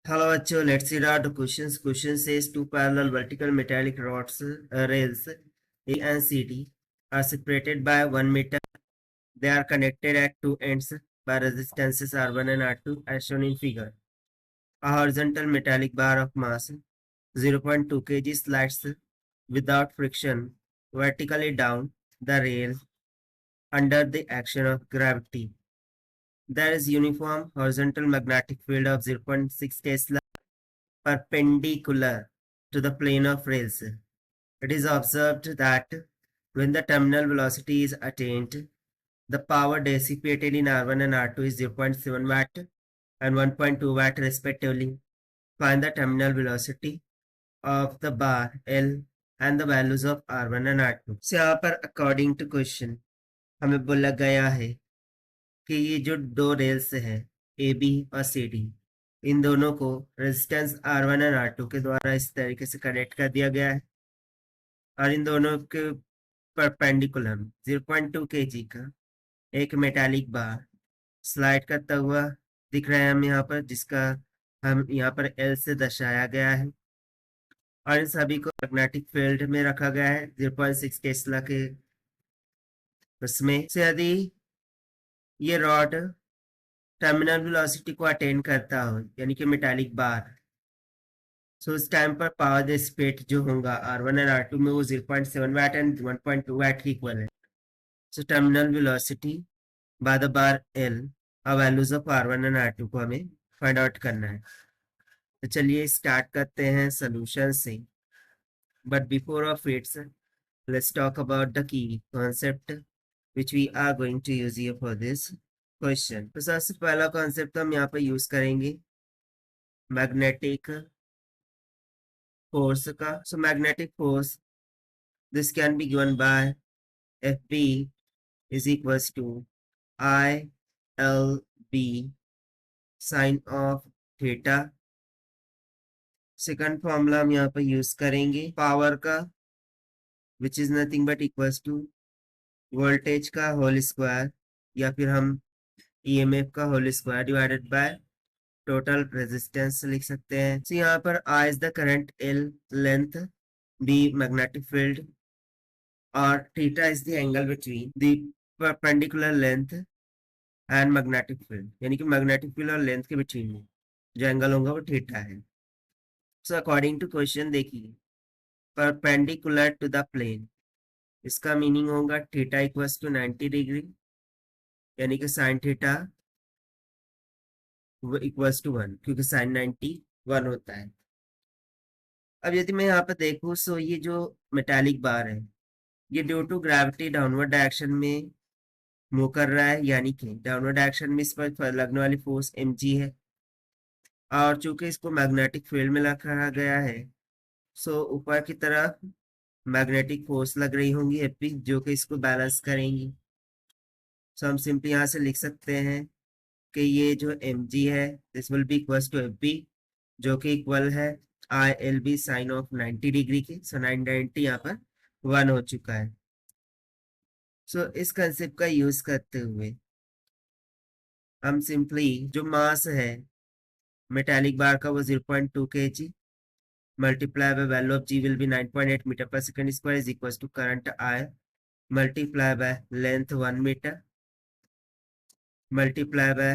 Hello, Acho. Let's see the questions. Question says two parallel vertical metallic rods, rails A and CD are separated by 1 meter. They are connected at two ends by resistances R1 and R2 as shown in figure. A horizontal metallic bar of mass 0.2 kg slides without friction vertically down the rail under the action of gravity. There is uniform horizontal magnetic field of 0.6 Tesla perpendicular to the plane of rails. It is observed that when the terminal velocity is attained, the power dissipated in R1 and R2 is 0.7 watt and 1.2 watt respectively. Find the terminal velocity of the bar L and the values of R1 and R2. So यहाँ पर according to question हमें बोला गया है कि ये जो दो रेल्स है AB और CD, इन दोनों को रेजिस्टेंस R1 और R2 के द्वारा इस तरीके से कनेक्ट कर दिया गया है और इन दोनों के परपेंडिकुलर 0.2 kg का एक मेटालिक बार स्लाइड करता हुआ दिख रहा है हमें यहाँ पर, जिसका हम यहाँ पर L से दर्शाया गया है और इन सभी को मैग्नेटिक फील्ड में रखा गया है 0.6 टेस्ला के उसमें से। यदि ये रॉड टर्मिनल वेलोसिटी को अटेन करता हो यानी कि मेटालिक बार, सो उस टाइम पर पावर डिसिपेट जो होगा R1 और R2 में वो 0.7 वाट एंड 1.2 वाट की इक्वल है। So terminal velocity by the bar L और वैल्यूज ऑफ R1 और R2 को हमें फाइंड आउट करना है। तो चलिए स्टार्ट करते हैं सोल्यूशन से, but before of its let's talk about the key concept which we are going to use here for this question. तो सबसे पहला कॉन्सेप्ट हम यहाँ पर यूज करेंगे मैग्नेटिक फोर्स का। So magnetic force this can be given by FB is equals to ILB sin of theta। Second formula हम यहाँ पर यूज करेंगे पावर का which is nothing but equals to voltage का होल स्क्वायर या फिर हम ईएमएफ का whole square divided by total resistance लिख सकते हैं। तो यहाँ पर I is the current, L length, B magnetic field और theta is the angle between the perpendicular length and magnetic field, यानी कि मैग्नेटिक फील्ड और लेंथ के बिटवीन में जो एंगल होगा वो थीटा है। सो अकॉर्डिंग टू क्वेश्चन देखिए, परपेंडिकुलर टू द प्लेन, इसका मीनिंग होगा थीटा इक्वल्स टू 90 डिग्री, यानी कि साइन थीटा इक्वल्स टू 1, क्योंकि साइन 90 1 होता है। अब यदि मैं यहाँ पर देखूँ सो ये जो मेटालिक बार है ये due to gravity downward direction में मूव कर रहा है, यानी कि डाउनवर्ड डायरेक्शन में इस पर लगने वाली फोर्स mg है और चूंकि इसको मैग्नेटिक फील्ड में रखा गया है सो ऊपर की तरफ मैग्नेटिक फोर्स लग रही होंगी Fp जो कि इसको बैलेंस करेंगी। सो हम सिंपली यहाँ से लिख सकते हैं कि ये जो mg है this will be equals to Fp जो कि इक्वल है ILB साइन ऑफ 90 डिग्री की। सो 990 यहाँ पर 1 हो चुका है। सो इस कंसेप्ट का यूज करते हुए हम सिंपली जो मास है मेटालिक बार का वो 0.2 kg multiply by value of g will be 9.8 meter per second square is equals to current I multiply by length 1 meter multiply by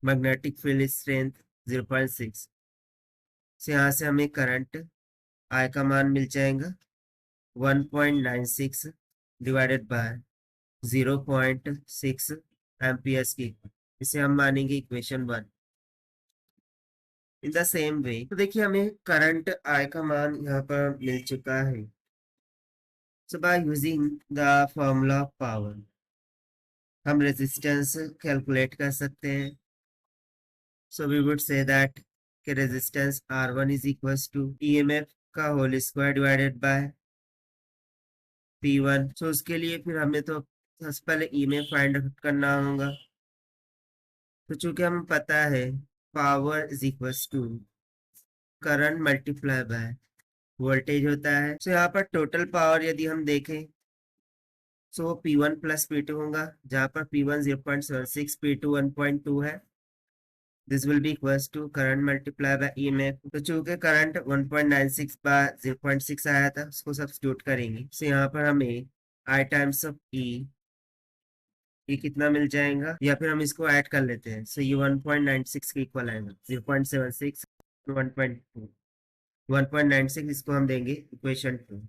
magnetic field strength 0.6। से यहाँ से हमें करंट I का मान मिल जाएगा 1.96 डिवाइडेड बाय 0.6 एम्पियर्स की। इसे हम मानेंगे equation 1। In the same way तो देखिए हमें करंट I का मान यहाँ पर मिल चुका है। So by using the formula of power हम रेजिस्टेंस कैलकुलेट कर सकते हैं। So we would say that कि resistance R1 is equals to EMF का whole square divided by P1। So उसके लिए फिर हमें तो सबसे पहले EMF फाइंड आउट करना होगा। तो चूंकि हमें पता है power is equals to current multiply by voltage होता है। सो यहाँ पर टोटल पावर यदि हम देखें सो P1 प्लस P2 होगा, जहाँ पर P1 0.76 P2 1.2 है। This will be equals to current multiply by EMF. तो चूंकि करंट 1.96 बाय 0.6 आया था, उसको सब्स्टिट्यूट करेंगे। सो यहाँ पर हमें आई टाइम्स ऑफ ई, ये कितना मिल जाएगा, या फिर हम इसको ऐड कर लेते हैं। सो ये 1.96 के इक्वल आएगा। 0.76 1.2 1.96, इसको हम देंगे इक्वेशन 2।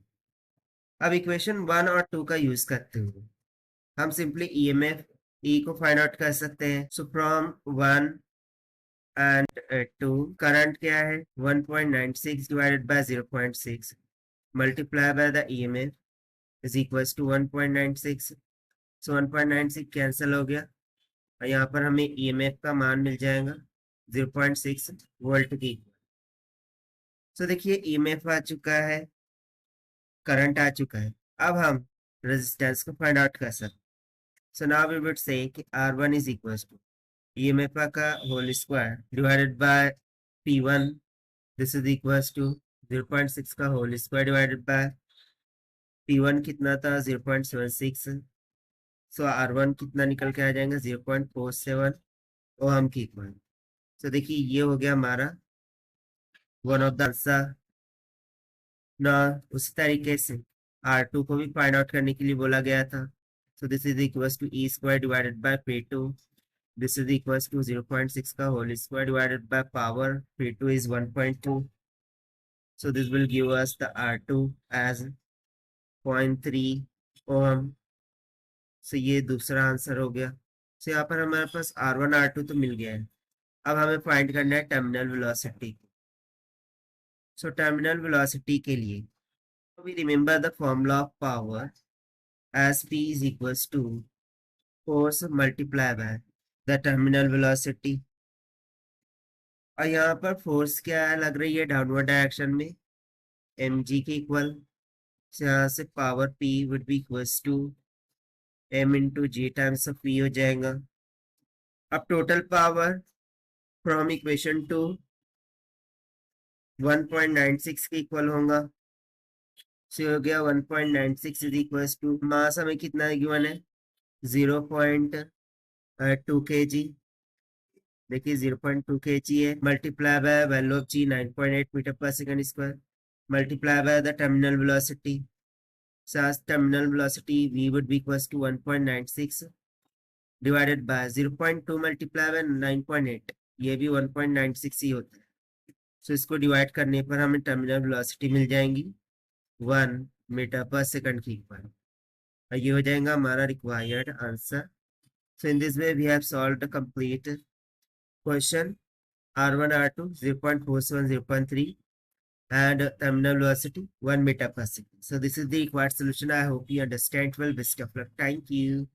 अब इक्वेशन 1 और 2 का यूज करते हुए हम सिंपली ईएमएफ ई को फाइंड आउट कर सकते हैं। सो फ्रॉम 1 एंड 2, करंट क्या है 1.96 divided by 0.6 multiply by the EMF is equals to 1.96। So 1.96 cancel हो गया और यहाँ पर हमें ईएमएफ का मान मिल जाएगा 0.6 वोल्ट की। सो देखिए ईएमएफ आ चुका है, करंट आ चुका है। अब हम रेजिस्टेंस को फाइंड आउट कर सकते हैं। So now we would say कि R1 is equals to EMF का whole square divided by P1, this is equals to 0.6 का whole square divided by P1 कितना था 0.76। सो R1 कितना निकल के आ जाएगा 0.47 ओहम की इक्वल। सो देखिए ये हो गया हमारा वन ऑफ द आंसर ना। उसी तरीके से R2 को भी फाइंड आउट करने के लिए बोला गया था। So this is equals to E square divided by P2, this is equals to 0.6 का whole square divided by power P2 is 1.2, so this will give us the R2 as 0.3 ohm। so ये दूसरा answer हो गया। so यहाँ पर हमारे पास R1 R2 तो मिल गया है। अब हमें फाइंड करना है terminal velocity. So terminal velocity के लिए we remember the formula of power as P is equals to force multiplied by the terminal velocity। और यहाँ पर फोर्स क्या लग रही है डाउनवर्ड डायरेक्शन में mg के इक्वल। यहाँ से power p would be equals to m into G times of p हो जाएगा। अब टोटल पावर फ्रॉम इक्वेशन 2 1.96 के इक्वल होगा। सो हो गया 1.96 इज इक्वल्स टू मास हमें कितना गिवन है 0.2 kg। देखिए 0.2 kg है, multiply by value of G 9.8 metre पर second square multiply by the terminal velocity. Terminal velocity v would be equals to 1.96 divided by 0.2 multiply by 9.8, ये भी 1.96 ही होता है। सो इसको डिवाइड करने पर हमें टर्मिनल वेलोसिटी मिल जाएंगी 1 मीटर पर सेकंड की इक्वल, और ये हो जाएगा हमारा required answer. So in this way we have solved the complete question R1 R2 0.47 0.3 and terminal velocity 1 meter per second. So this is the required solution. I hope you understand well. Best of luck. Thank you.